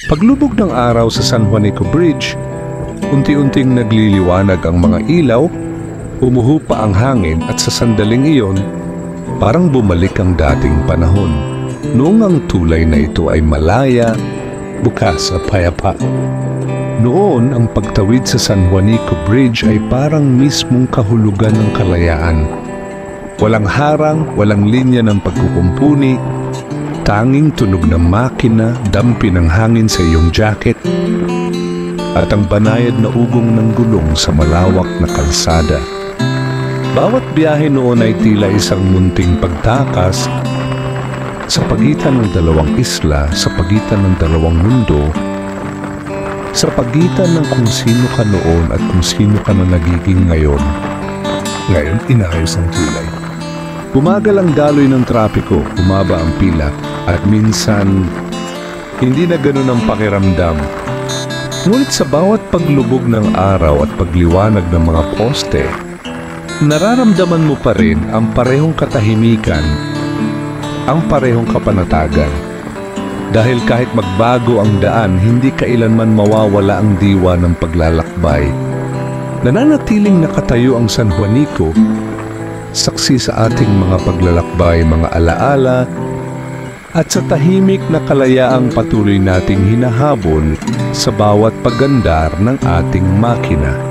Paglubog ng araw sa San Juanico Bridge, unti-unting nagliliwanag ang mga ilaw, umuhupa ang hangin at sa sandaling iyon, parang bumalik ang dating panahon. Noong ang tulay na ito ay malaya, bukas at payapa. Noon, ang pagtawid sa San Juanico Bridge ay parang mismong kahulugan ng kalayaan. Walang harang, walang linya ng pagkukumpuni, tanging tunog ng makina, dampi ng hangin sa iyong jacket, at ang banayad na ugong ng gulong sa malawak na kalsada. Bawat biyahe noon ay tila isang munting pagtakas sa pagitan ng dalawang isla, sa pagitan ng dalawang mundo, sa pagitan ng kung sino ka noon at kung sino ka na nagiging ngayon. Ngayon, inayos ang tulay. Bumagal ang daloy ng trapiko, bumaba ang pila, at minsan, hindi na ganun ang pakiramdam. Ngunit sa bawat paglubog ng araw at pagliwanag ng mga poste, nararamdaman mo pa rin ang parehong katahimikan, ang parehong kapanatagan. Dahil kahit magbago ang daan, hindi kailanman mawawala ang diwa ng paglalakbay. Nananatiling nakatayo ang San Juanico, saksi sa ating mga paglalakbay, mga alaala, at sa tahimik na kalayaang patuloy nating hinahabol sa bawat pagandar ng ating makina.